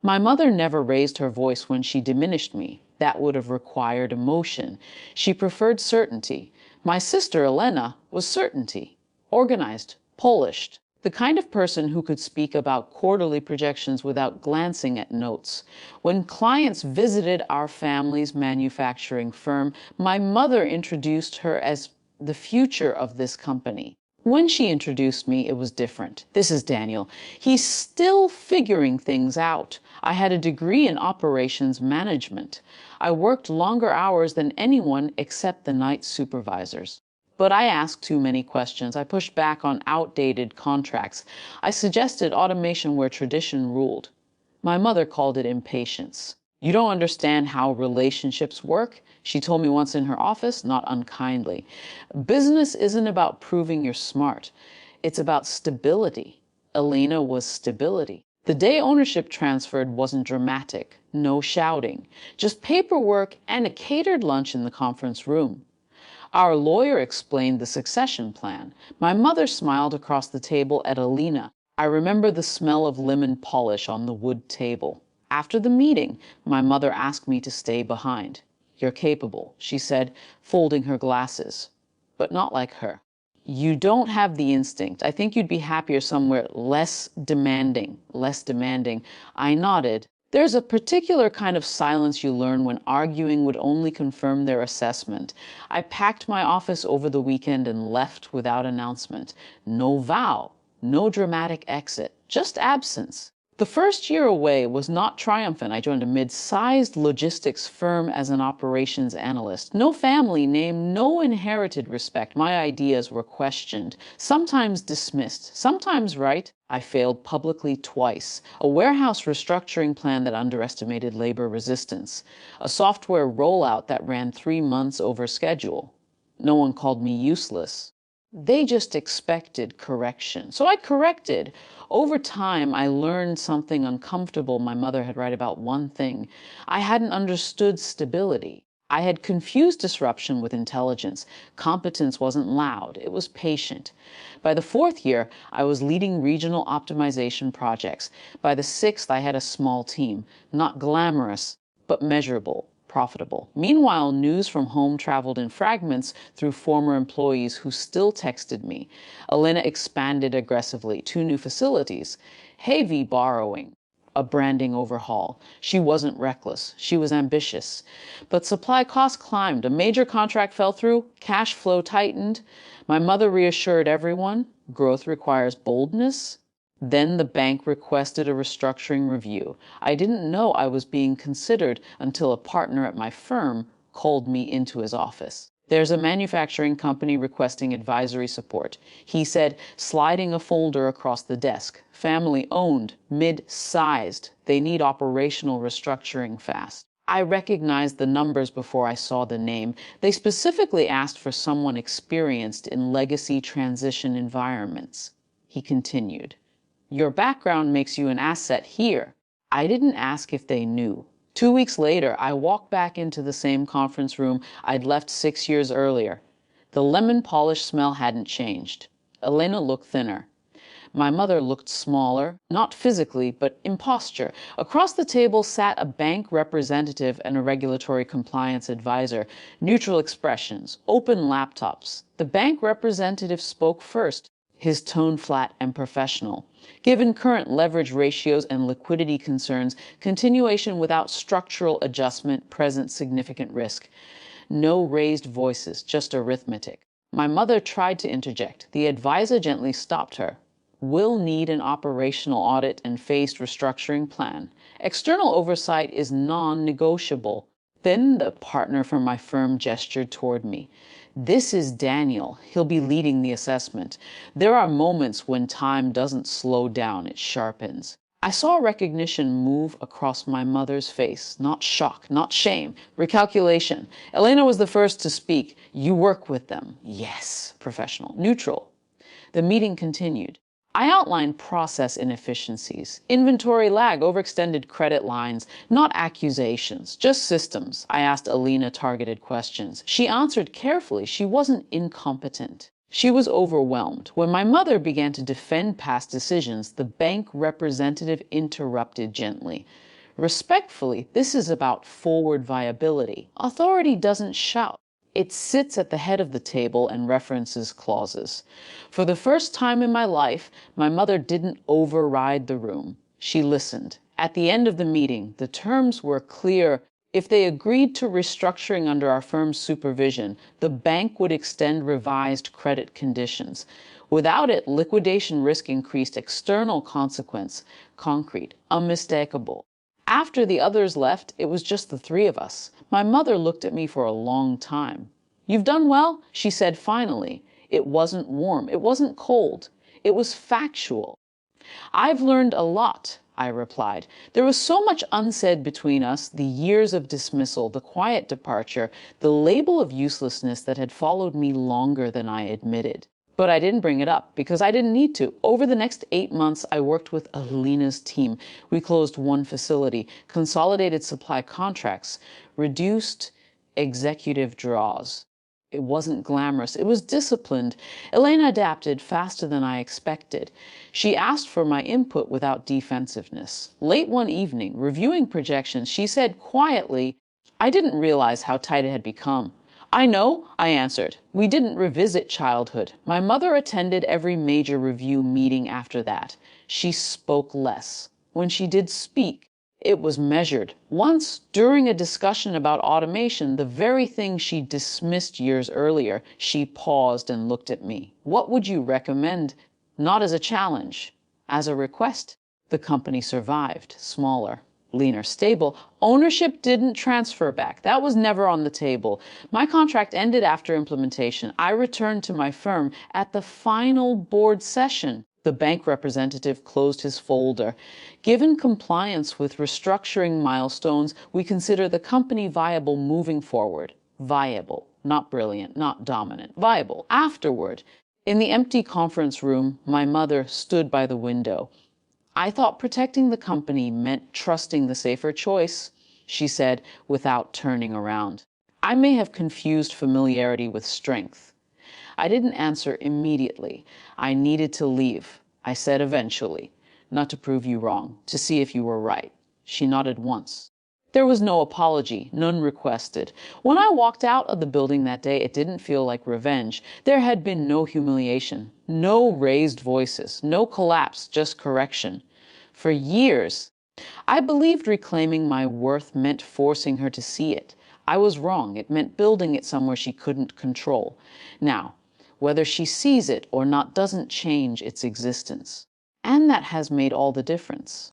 My mother never raised her voice when she diminished me. That would have required emotion. She preferred certainty. My sister, Elena, was certainty. Organized, polished. The kind of person who could speak about quarterly projections without glancing at notes. When clients visited our family's manufacturing firm, my mother introduced her as the future of this company. When she introduced me, it was different. This is Daniel. He's still figuring things out. I had a degree in operations management. I worked longer hours than anyone except the night supervisors. But I asked too many questions. I pushed back on outdated contracts. I suggested automation where tradition ruled. My mother called it impatience. You don't understand how relationships work, she told me once in her office, not unkindly. Business isn't about proving you're smart. It's about stability. Elena was stability. The day ownership transferred wasn't dramatic. No shouting. Just paperwork and a catered lunch in the conference room. Our lawyer explained the succession plan. My mother smiled across the table at Elena. I remember the smell of lemon polish on the wood table. After the meeting, my mother asked me to stay behind. You're capable, she said, folding her glasses. But not like her. You don't have the instinct. I think you'd be happier somewhere less demanding, less demanding. I nodded. There's a particular kind of silence you learn when arguing would only confirm their assessment. I packed my office over the weekend and left without announcement. No vow, no dramatic exit, just absence. The first year away was not triumphant. I joined a mid-sized logistics firm as an operations analyst. No family name, no inherited respect. My ideas were questioned, sometimes dismissed, sometimes right. I failed publicly twice. A warehouse restructuring plan that underestimated labor resistance. A software rollout that ran 3 months over schedule. No one called me useless. They just expected correction. So I corrected. Over time, I learned something uncomfortable my mother had right about one thing. I hadn't understood stability. I had confused disruption with intelligence. Competence wasn't loud, it was patient. By the 4th year, I was leading regional optimization projects. By the 6th, I had a small team. Not glamorous, but measurable. Profitable. Meanwhile, news from home traveled in fragments through former employees who still texted me. Elena expanded aggressively, 2 new facilities, heavy borrowing, a branding overhaul. She wasn't reckless. She was ambitious. But supply costs climbed. A major contract fell through. Cash flow tightened. My mother reassured everyone, growth requires boldness. Then the bank requested a restructuring review. I didn't know I was being considered until a partner at my firm called me into his office. There's a manufacturing company requesting advisory support. He said, sliding a folder across the desk. Family owned, mid-sized. They need operational restructuring fast. I recognized the numbers before I saw the name. They specifically asked for someone experienced in legacy transition environments. He continued. Your background makes you an asset here. I didn't ask if they knew. 2 weeks later, I walked back into the same conference room I'd left 6 years earlier. The lemon polish smell hadn't changed. Elena looked thinner. My mother looked smaller, not physically, but in posture. Across the table sat a bank representative and a regulatory compliance advisor. Neutral expressions, open laptops. The bank representative spoke first, his tone flat and professional. Given current leverage ratios and liquidity concerns, continuation without structural adjustment presents significant risk. No raised voices, just arithmetic. My mother tried to interject. The advisor gently stopped her. We'll need an operational audit and phased restructuring plan. External oversight is non-negotiable. Then the partner from my firm gestured toward me. This is Daniel. He'll be leading the assessment. There are moments when time doesn't slow down, it sharpens. I saw recognition move across my mother's face. Not shock, not shame, recalculation. Elena was the first to speak. You work with them. Yes, professional. Neutral. The meeting continued. I outlined process inefficiencies, inventory lag, overextended credit lines, not accusations, just systems. I asked Alina targeted questions. She answered carefully. She wasn't incompetent. She was overwhelmed. When my mother began to defend past decisions, the bank representative interrupted gently. Respectfully, this is about forward viability. Authority doesn't shout. It sits at the head of the table and references clauses. For the first time in my life, my mother didn't override the room. She listened. At the end of the meeting, the terms were clear. If they agreed to restructuring under our firm's supervision, the bank would extend revised credit conditions. Without it, liquidation risk increased, external consequence, concrete, unmistakable. After the others left, it was just the three of us. My mother looked at me for a long time. "You've done well," she said finally. It wasn't warm. It wasn't cold. It was factual. "I've learned a lot," I replied. There was so much unsaid between us, the years of dismissal, the quiet departure, the label of uselessness that had followed me longer than I admitted. But I didn't bring it up because I didn't need to. Over the next 8 months, I worked with Alina's team. We closed one facility, consolidated supply contracts, reduced executive draws. It wasn't glamorous. It was disciplined. Elena adapted faster than I expected. She asked for my input without defensiveness. Late one evening, reviewing projections, she said quietly, I didn't realize how tight it had become. "I know," I answered. We didn't revisit childhood. My mother attended every major review meeting after that. She spoke less. When she did speak, it was measured. Once, during a discussion about automation, the very thing she dismissed years earlier, she paused and looked at me. "What would you recommend?" Not as a challenge, as a request. The company survived, smaller, leaner, stable. Ownership didn't transfer back. That was never on the table. My contract ended after implementation. I returned to my firm at the final board session. The bank representative closed his folder. Given compliance with restructuring milestones, we consider the company viable moving forward. Viable, not brilliant, not dominant. Viable. Afterward, in the empty conference room, my mother stood by the window. "I thought protecting the company meant trusting the safer choice," she said without turning around. I may have confused familiarity with strength. I didn't answer immediately. I needed to leave. I said eventually, "Not to prove you wrong, to see if you were right." She nodded once. There was no apology, none requested. When I walked out of the building that day, it didn't feel like revenge. There had been no humiliation, no raised voices, no collapse, just correction. For years, I believed reclaiming my worth meant forcing her to see it. I was wrong. It meant building it somewhere she couldn't control. Now, whether she sees it or not doesn't change its existence. And that has made all the difference.